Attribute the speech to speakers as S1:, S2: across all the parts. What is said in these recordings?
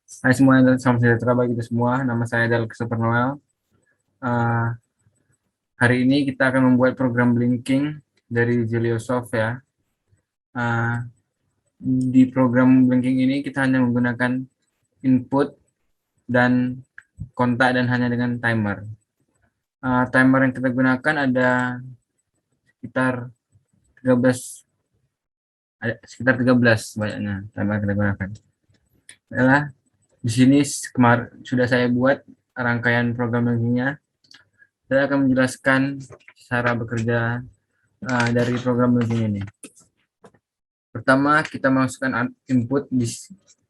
S1: Hai semuanya, salam sejahtera bagi kita semua. Nama saya adalah Christopher Noel. Uh, Hari ini kita akan membuat program blinking dari Jeliosoft ya. Uh, di program blinking ini kita hanya menggunakan input dan kontak dan hanya dengan timer. Timer yang kita gunakan ada sekitar 13 sekitar 13 banyaknya timer yang kita gunakan. Adalah di sini sudah saya buat rangkaian program blinkingnya. Saya akan menjelaskan cara bekerja dari program blinking ini. Pertama, kita masukkan input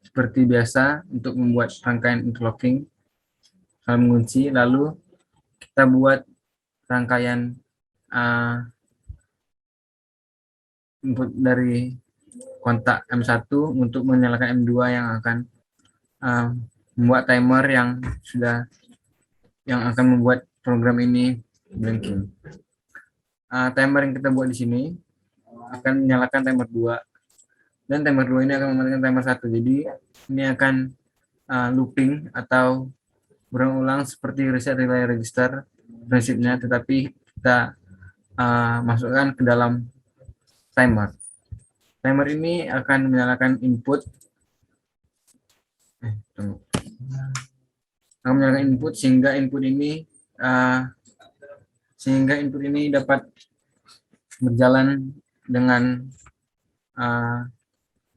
S1: seperti biasa untuk membuat rangkaian interlocking salam mengunci. Lalu kita buat rangkaian input dari kontak M1 untuk menyalakan M2 yang akan membuat timer yang akan membuat program ini blinking. Timer yang kita buat di sini akan menyalakan timer 2 dan timer 2 ini akan mematikan timer 1. Jadi ini akan looping atau berulang seperti reset relay register prinsipnya, tetapi kita masukkan ke dalam timer. Timer ini akan menyalakan input sehingga input ini dapat berjalan dengan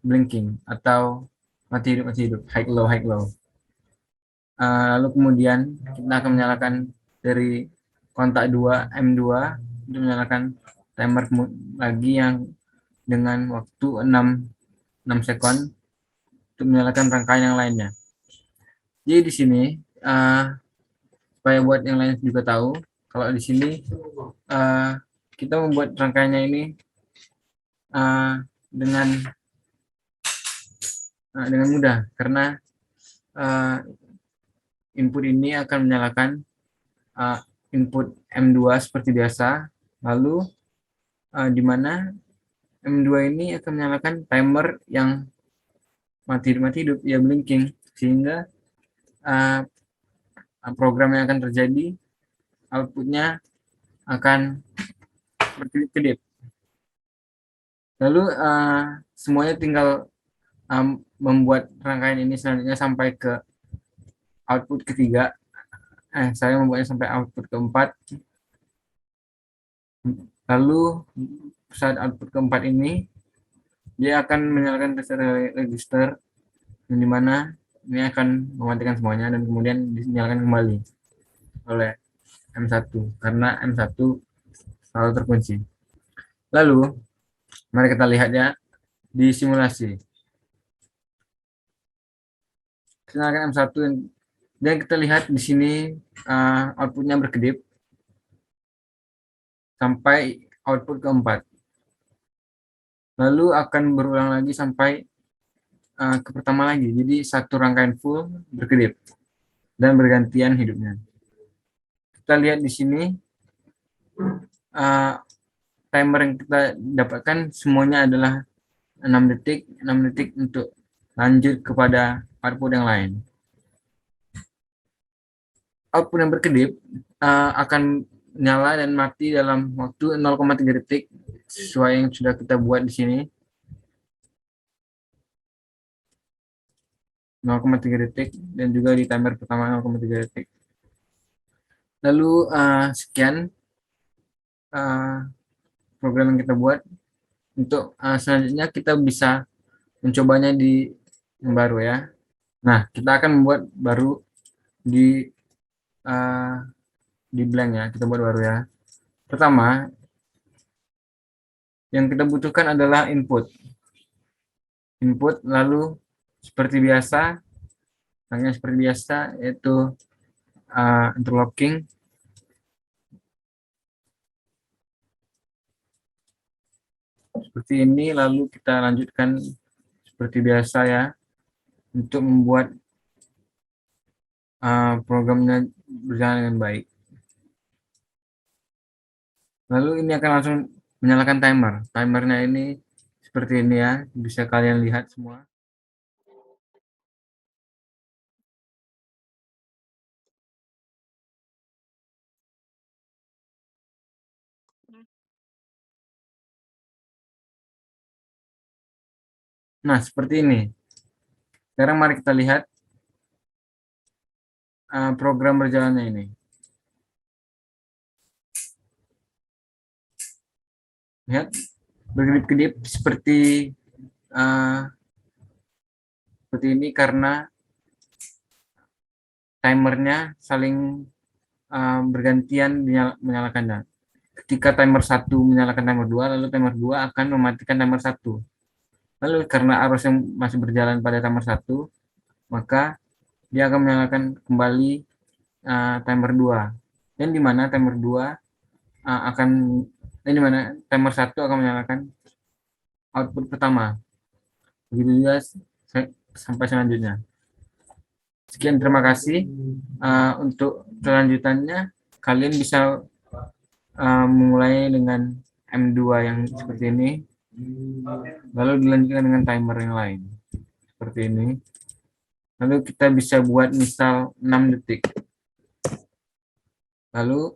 S1: blinking atau mati hidup, high low. Lalu kemudian kita akan menyalakan dari kontak 2 M2 untuk menyalakan timer lagi yang dengan waktu 6 sekon untuk menyalakan rangkaian yang lainnya. Jadi di sini supaya buat yang lain juga tahu, kalau di sini kita membuat rangkaiannya ini dengan mudah karena input ini akan menyalakan input M2 seperti biasa, lalu di mana M2 ini akan menyalakan timer yang mati hidup ya, blinking, sehingga program yang akan terjadi outputnya akan berkedip-kedip. Lalu semuanya tinggal membuat rangkaian ini selanjutnya sampai ke output ketiga. Saya membuatnya sampai output keempat. Lalu saat output keempat ini dia akan menyalakan register yang dimana ini akan mematikan semuanya dan kemudian dinyalakan kembali oleh M1 karena M1 selalu terkunci. Lalu mari kita lihat ya di simulasi. Kita nyalakan M1 dan kita lihat di sini outputnya berkedip sampai output keempat. Lalu akan berulang lagi sampai ke pertama lagi. Jadi satu rangkaian full berkedip dan bergantian hidupnya. Kita lihat di sini timer yang kita dapatkan semuanya adalah 6 detik untuk lanjut kepada output yang lain. Output yang berkedip akan nyala dan mati dalam waktu 0,3 detik sesuai yang sudah kita buat di sini. 0,3 detik dan juga di timer pertama 0,3 detik. Lalu sekian program yang kita buat. Untuk selanjutnya kita bisa mencobanya di yang baru ya. Nah, kita akan membuat baru di blank ya. Kita buat baru ya. Pertama, yang kita butuhkan adalah input. Input lalu seperti biasa, hanya seperti biasa yaitu interlocking. Seperti ini, lalu kita lanjutkan seperti biasa ya untuk membuat programnya berjalan dengan baik. Lalu ini akan langsung menyalakan timer. Timernya ini seperti ini ya, bisa kalian lihat semua. Nah, seperti ini. Sekarang mari kita lihat program berjalannya ini. Lihat, berkedip-kedip uh, seperti ini karena timernya saling bergantian menyalakannya. Ketika timer 1 menyalakan timer 2, lalu timer 2 akan mematikan timer 1. Lalu karena arus yang masih berjalan pada timer 1, maka dia akan menyalakan kembali timer 2. Dan di mana timer 2 akan dan di mana timer 1 akan menyalakan output pertama. Begitu juga sampai selanjutnya. Sekian, terima kasih. Untuk kelanjutannya, kalian bisa memulai dengan M2 yang seperti ini, lalu dilanjutkan dengan timer yang lain seperti ini. Lalu kita bisa buat misal 6 detik. Lalu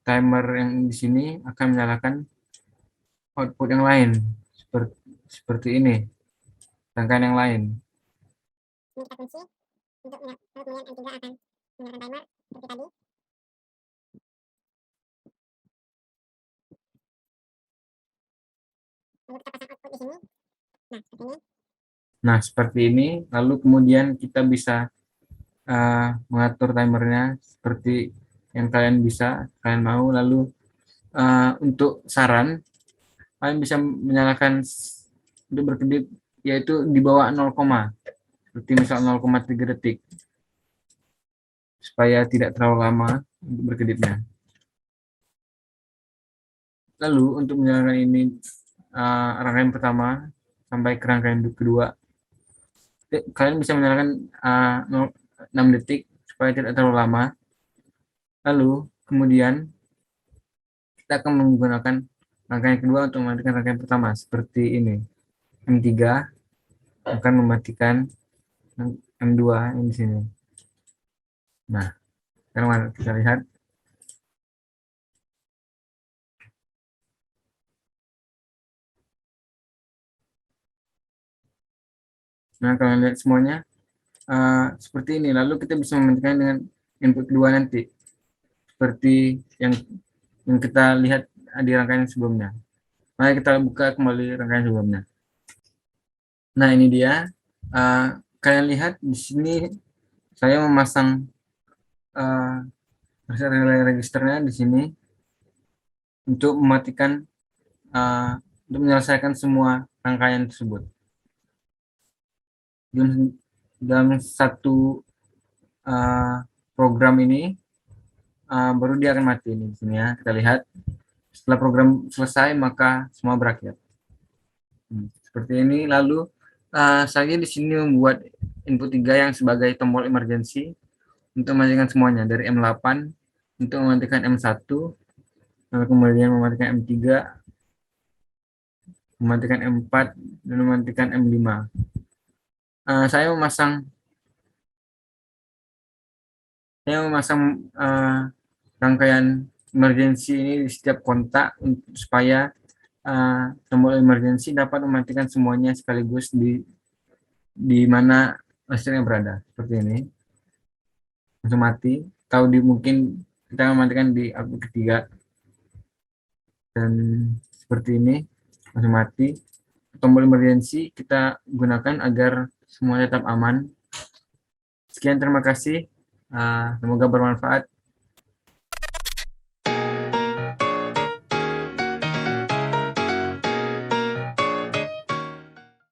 S1: timer yang di sini akan menyalakan output yang lain seperti ini, rangkaian yang lain. Ini kita kunci untuk kemudian M3 akan menyalakan timer seperti tadi. Lalu kita pasang output di sini. Nah, seperti ini. Nah, seperti ini. Lalu kemudian kita bisa mengatur timernya seperti yang kalian mau. Lalu untuk saran, kalian bisa menyalakan untuk berkedip yaitu di bawah 0, seperti misal 0,3 detik supaya tidak terlalu lama untuk berkedipnya. Lalu untuk menyalakan ini rangkaian pertama sampai ke rangkaian kedua, kalian bisa menyalakan 6 detik supaya tidak terlalu lama. Lalu kemudian kita akan menggunakan rangkaian kedua untuk mematikan rangkaian pertama seperti ini. M3 akan mematikan M2 yang di sini. Nah, sekarang mari kita lihat. Nah, kalian lihat semuanya seperti ini. Lalu kita bisa mematikan dengan input kedua nanti, seperti yang kita lihat di rangkaian sebelumnya. Mari kita buka kembali rangkaian sebelumnya. Nah, ini dia. Kalian lihat di sini saya memasang relay registernya di sini untuk mematikan untuk menyelesaikan semua rangkaian tersebut. Dalam satu program ini baru dia akan mati ini di sini ya. Kita lihat setelah program selesai maka semua berakhir. Seperti ini. Lalu saya di sini membuat input 3 yang sebagai tombol emergency untuk mematikan semuanya dari M8 untuk mematikan M1, lalu kemudian mematikan M3, mematikan M4 dan mematikan M5. Saya memasang rangkaian emergency ini di setiap kontak supaya tombol emergency dapat mematikan semuanya sekaligus di mana listriknya berada. Seperti ini, langsung mati. Atau mungkin kita mematikan di output ketiga dan seperti ini langsung mati. Tombol emergency kita gunakan agar semua tetap aman. Sekian, terima kasih. Semoga bermanfaat.